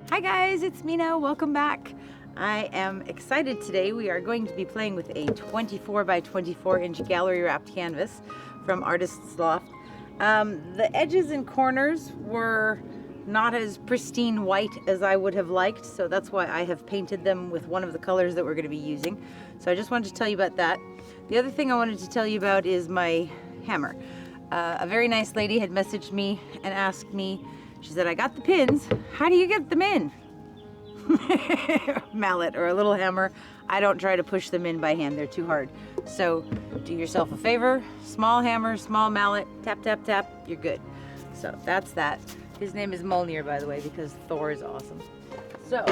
Hi guys, it's Mina. Welcome back. I am excited today. We are going to be playing with a 24 by 24 inch gallery wrapped canvas from Artist's Loft. The edges and corners were not as pristine white as I would have liked, so that's why I have painted them with one of the colors that we're going to be using. So I just wanted to tell you about that. The other thing I wanted to tell you about is my hammer. A very nice lady had messaged me and asked me, she said, I got the pins, how do you get them in? Mallet or a little hammer. I don't try to push them in by hand, they're too hard. So do yourself a favor, small hammer, small mallet, tap, tap, tap, you're good. So that's that. His name is Mjolnir, by the way, because Thor is awesome. So,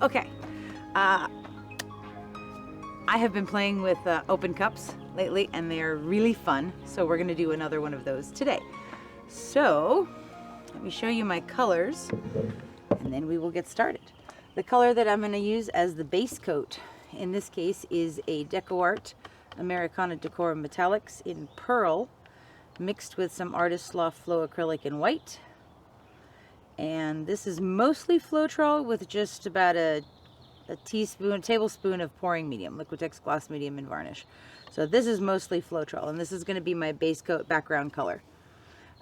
okay. I have been playing with open cups lately and they're really fun. So we're gonna do another one of those today. So, let me show you my colors and then we will get started. The color that I'm going to use as the base coat in this case is a DecoArt Americana Decor Metallics in pearl mixed with some Artist's Loft Flow Acrylic in white. And this is mostly Floetrol with just about a tablespoon of pouring medium, Liquitex gloss medium and varnish. So this is mostly Floetrol and this is going to be my base coat background color.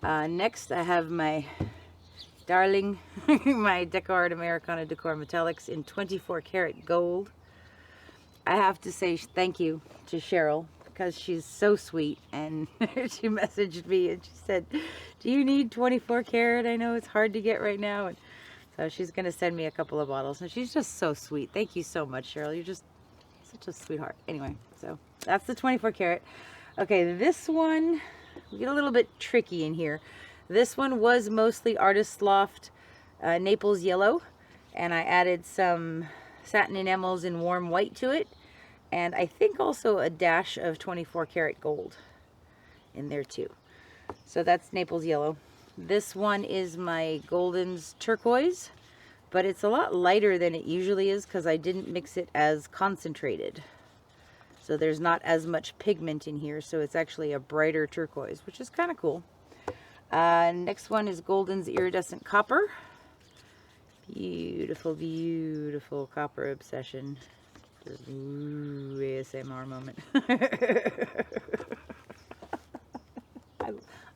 Next I have my darling, my DecoArt Americana Decor Metallics in 24 karat gold. I have to say thank you to Cheryl because she's so sweet, and she messaged me and she said, do you need 24 karat? I know it's hard to get right now. And so she's going to send me a couple of bottles and she's just so sweet. Thank you so much, Cheryl. You're just such a sweetheart. Anyway, so that's the 24 karat. Okay, this one, we get a little bit tricky in here. This one was mostly Artist's Loft Naples Yellow, and I added some Satin Enamels in warm white to it, and I think also a dash of 24 karat gold in there too. So that's Naples Yellow. This one is my Golden's Turquoise, but it's a lot lighter than it usually is because I didn't mix it as concentrated. So there's not as much pigment in here, so it's actually a brighter turquoise, which is kind of cool. Next one is Golden's Iridescent Copper. Beautiful, beautiful copper obsession. Ooh, ASMR moment.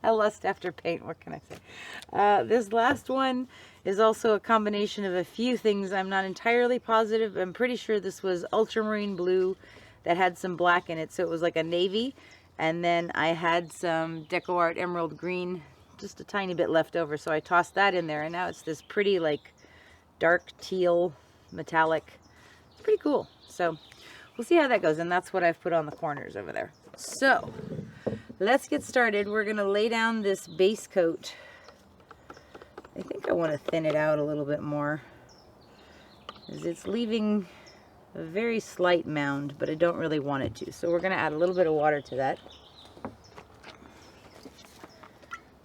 I lust after paint, what can I say? This last one is also a combination of a few things. I'm not entirely positive. I'm pretty sure this was Ultramarine Blue that had some black in it, so it was like a navy. And then I had some DecoArt Emerald Green, just a tiny bit left over, so I tossed that in there, and now it's this pretty like dark teal metallic. It's pretty cool. So we'll see how that goes, and that's what I've put on the corners over there. So let's get started. We're gonna lay down this base coat. I think I want to thin it out a little bit more because it's leaving a very slight mound, but I don't really want it to. So we're gonna add a little bit of water to that.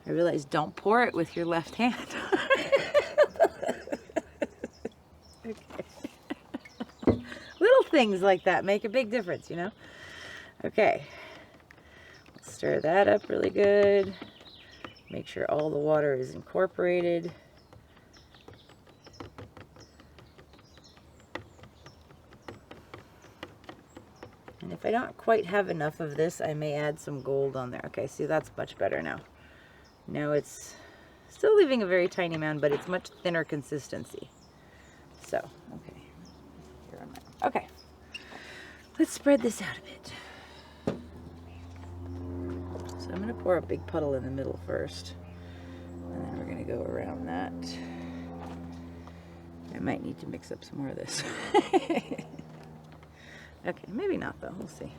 I realize don't pour it with your left hand. Okay. Little things like that make a big difference, you know? Okay. Let's stir that up really good. Make sure all the water is incorporated. And if I don't quite have enough of this, I may add some gold on there. Okay, see, that's much better now. Now it's still leaving a very tiny mound, but it's much thinner consistency. So, okay. Here am I. Okay. Let's spread this out a bit. So I'm going to pour a big puddle in the middle first. And then we're going to go around that. I might need to mix up some more of this. Okay, maybe not though. We'll see.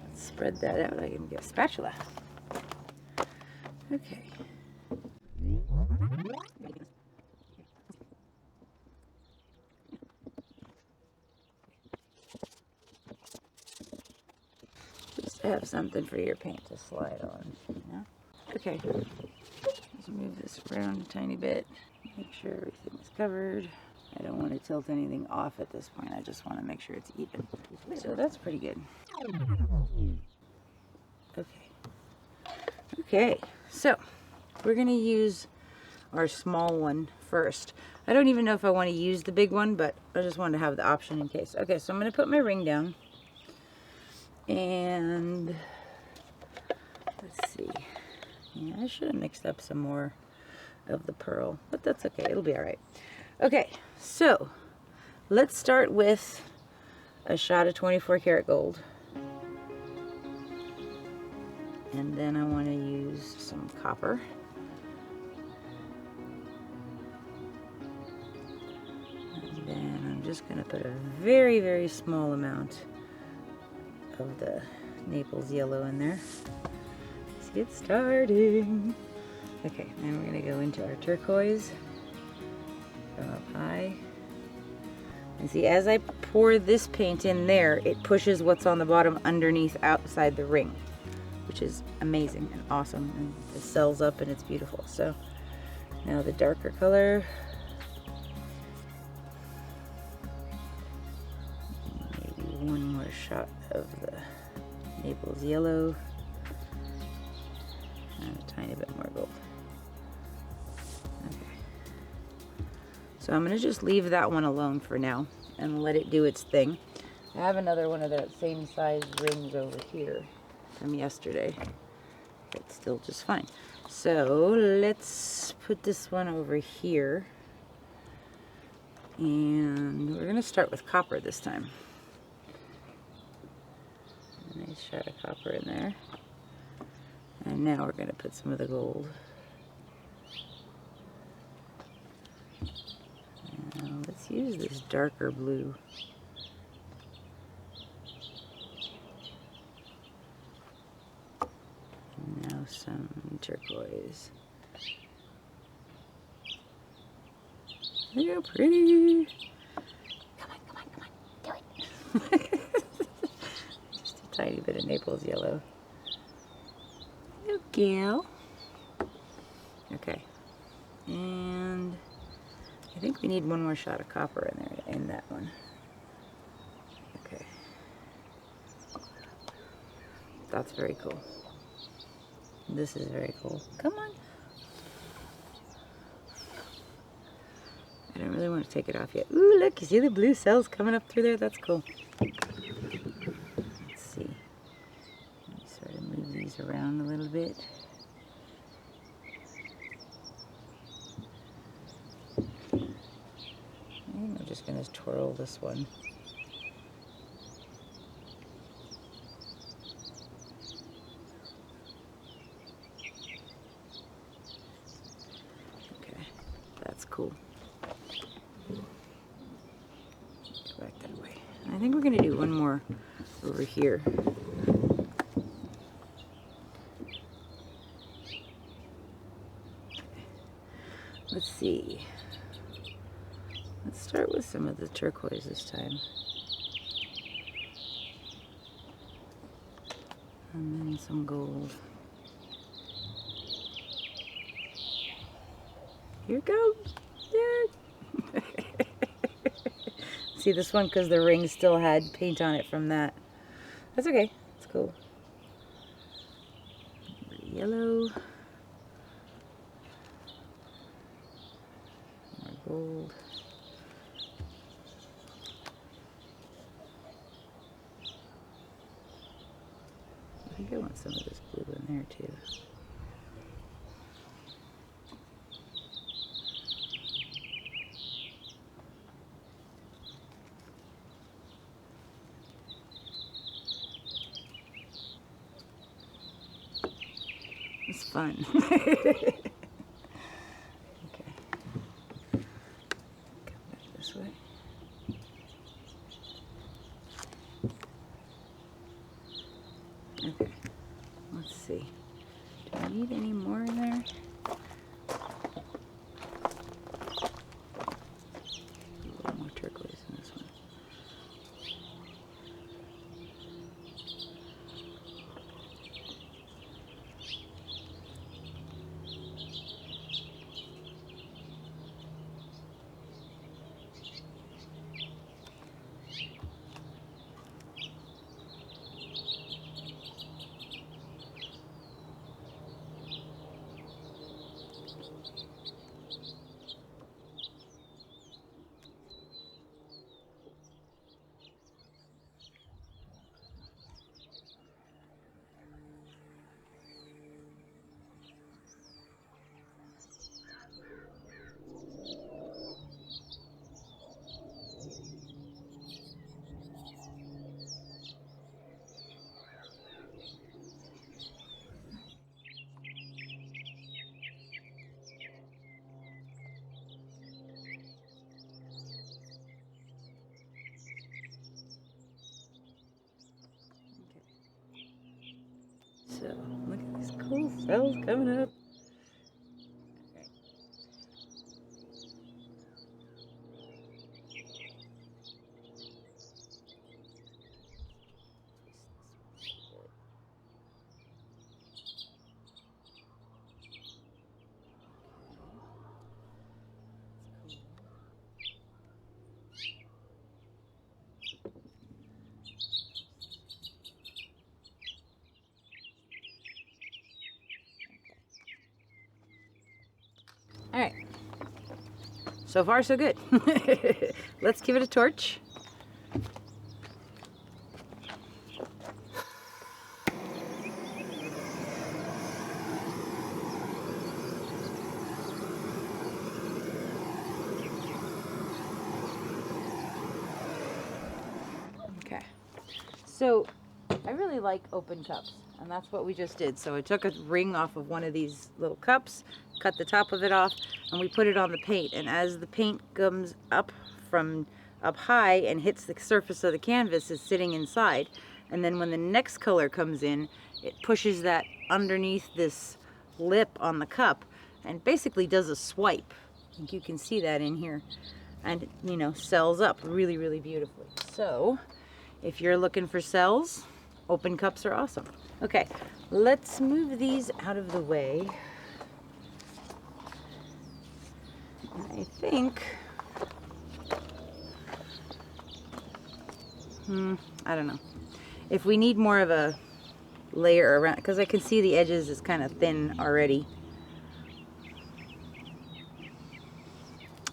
Let's spread that out. I can get a spatula. Okay. Just have something for your paint to slide on. You know? Okay. Let's move this around a tiny bit. Make sure everything is covered. I don't want to tilt anything off at this point. I just want to make sure it's even. So that's pretty good. Okay. Okay, so we're going to use our small one first. I don't even know if I want to use the big one, but I just wanted to have the option in case. Okay, so I'm going to put my ring down. And let's see. Yeah, I should have mixed up some more of the pearl, but that's okay. It'll be all right. Okay, so let's start with a shot of 24 karat gold. And then I want to use some copper. And then I'm just going to put a very, very small amount of the Naples Yellow in there. Let's get started. Okay, then we're going to go into our turquoise from up high. And see, as I pour this paint in there, it pushes what's on the bottom underneath outside the ring, which is amazing and awesome, and it sells up and it's beautiful. So now the darker color. Maybe one more shot of the Naples Yellow and a tiny bit more gold. Okay. So I'm going to just leave that one alone for now and let it do its thing. I have another one of that same size rings over here from yesterday. It's still just fine. So let's put this one over here. And we're going to start with copper this time. A nice shot of copper in there. And now we're going to put some of the gold. Now let's use this darker blue. And now some turquoise. You're pretty. Come on, come on, come on. Do it. Just a tiny bit of Naples Yellow. Little gal. Okay. And I think we need one more shot of copper in there to end that one. Okay. That's very cool. This is very cool. Come on. I don't really want to take it off yet. Ooh, look, you see the blue cells coming up through there? That's cool. Let's see. Let me sort of move these around a little bit. I think I'm just going to twirl this one. Okay, that's cool. Go back that way. I think we're going to do one more over here. Let's see. Let's start with some of the turquoise this time. And then some gold. Here it goes. Yeah. See this one, because the ring still had paint on it from that. That's okay. It's cool. Yellow. More gold. I think I want some of this blue in there too. It's fun. Okay. Come back this way. Okay. Let's see. Do I need any more in there? A little more turquoise in this one. So look at these cool cells coming up. All right, so far so good. Let's give it a torch. Okay, so I really like open cups, and that's what we just did. So I took a ring off of one of these little cups, cut the top of it off, and we put it on the paint. And as the paint comes up from up high and hits the surface of the canvas, it's sitting inside. And then when the next color comes in, it pushes that underneath this lip on the cup and basically does a swipe. I think you can see that in here. And, you know, cells up really, really beautifully. So if you're looking for cells, open cups are awesome. Okay, let's move these out of the way. I think, I don't know. If we need more of a layer around, because I can see the edges is kind of thin already.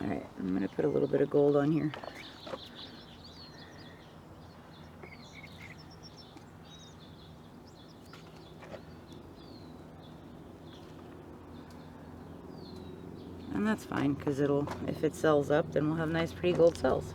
All right, I'm gonna put a little bit of gold on here. And that's fine, because if it sells up, then we'll have nice pretty gold cells.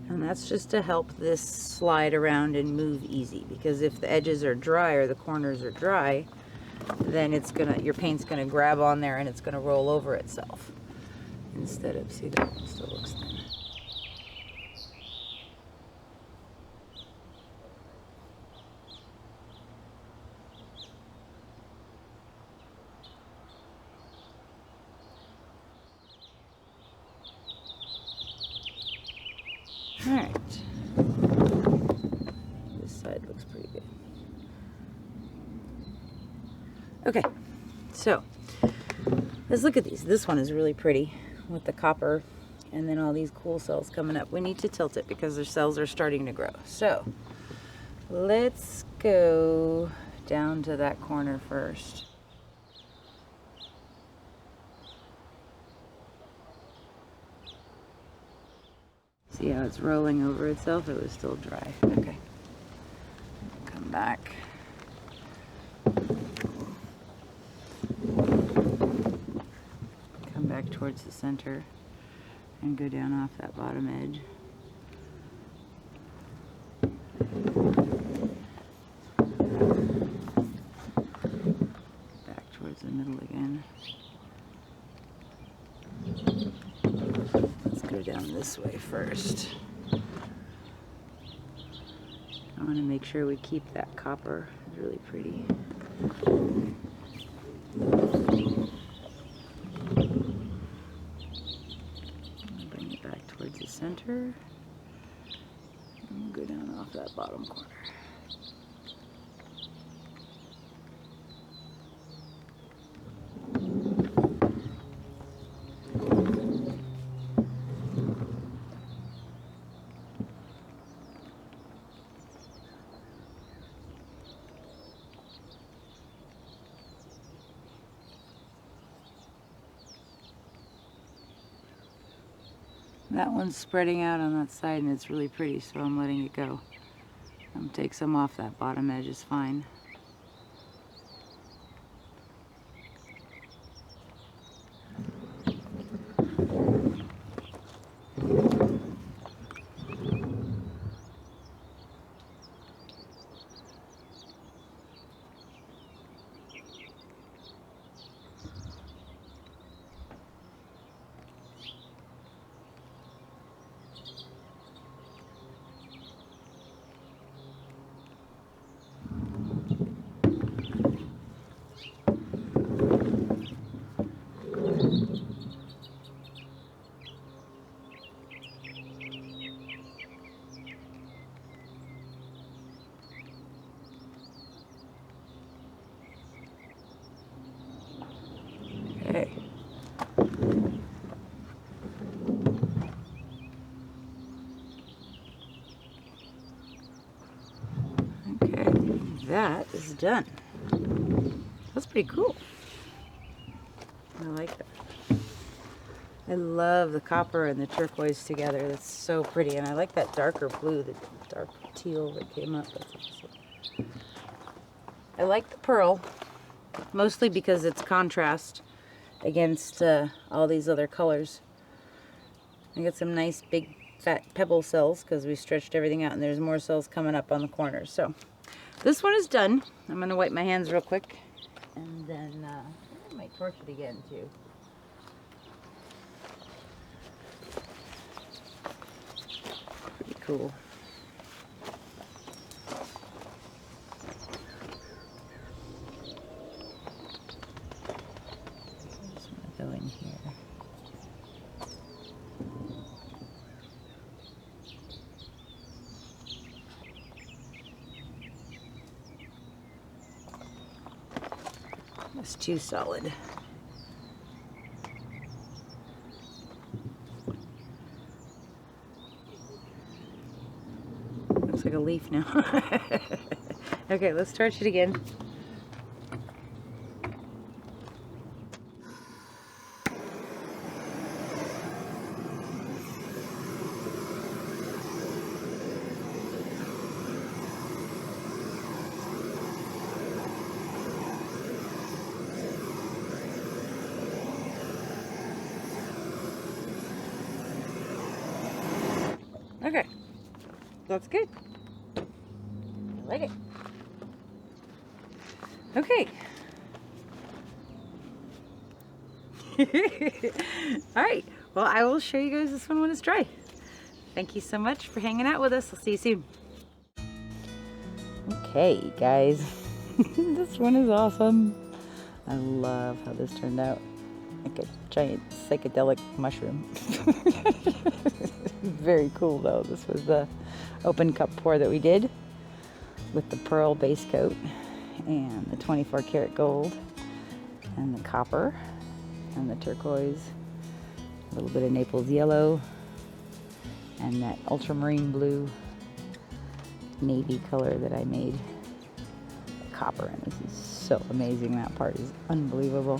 And that's just to help this slide around and move easy, because if the edges are dry or the corners are dry, then your paint's gonna grab on there and it's gonna roll over itself. Instead of, see, that still looks thin. All right, this side looks pretty good. Okay, so let's look at these. This one is really pretty with the copper and then all these cool cells coming up. We need to tilt it because their cells are starting to grow. So let's go down to that corner first. See how it's rolling over itself? It was still dry. Okay. Come back. Come back towards the center and go down off that bottom edge. Back towards the middle again. Go down this way first. I want to make sure we keep that copper. It's really pretty. Bring it back towards the center. And we'll go down off that bottom corner. That one's spreading out on that side and it's really pretty, so I'm letting it go. Take some off that bottom edge is fine. that is done. That's pretty cool. I like that. I love the copper and the turquoise together. That's so pretty. And I like that darker blue, the dark teal that came up. That's awesome. I like the pearl, mostly because it's contrast against all these other colors. I got some nice big fat pebble cells because we stretched everything out, and there's more cells coming up on the corners. So this one is done. I'm going to wipe my hands real quick, and then I might torch it again too. Pretty cool. I just want to go in here. It's too solid. Looks like a leaf now. Okay, let's torch it again. Okay, that's good. I like it. Okay. All right, well, I will show you guys this one when it's dry. Thank you so much for hanging out with us. I'll see you soon. Okay, guys, this one is awesome. I love how this turned out. Like a giant psychedelic mushroom. Very cool though. This was the open cup pour that we did with the pearl base coat and the 24 karat gold and the copper and the turquoise, a little bit of Naples Yellow, and that ultramarine blue navy color that I made. The copper, and this is so amazing. That part is unbelievable.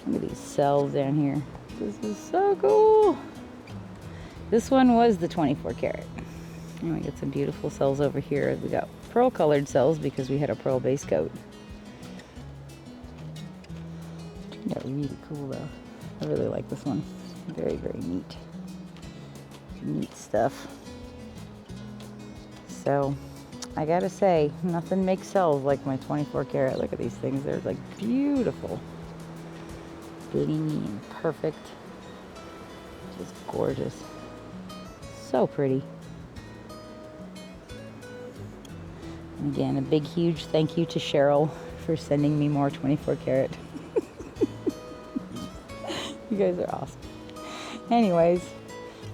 Look at these cells down here. This is so cool. This one was the 24 karat. And we got some beautiful cells over here. We got pearl colored cells because we had a pearl base coat. Turned out really cool though. I really like this one. Very, very neat. Neat stuff. So, I gotta say, nothing makes cells like my 24 karat. Look at these things. They're like beautiful. Gleamy and perfect. Just gorgeous. So pretty. And again, a big, huge thank you to Cheryl for sending me more 24 karat. You guys are awesome. Anyways,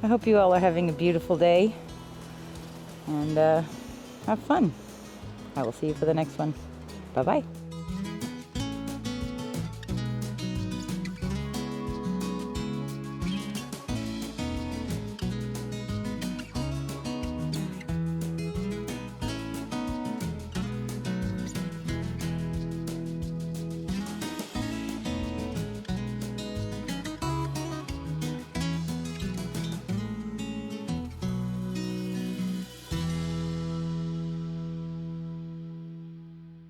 I hope you all are having a beautiful day. And have fun. I will see you for the next one. Bye-bye.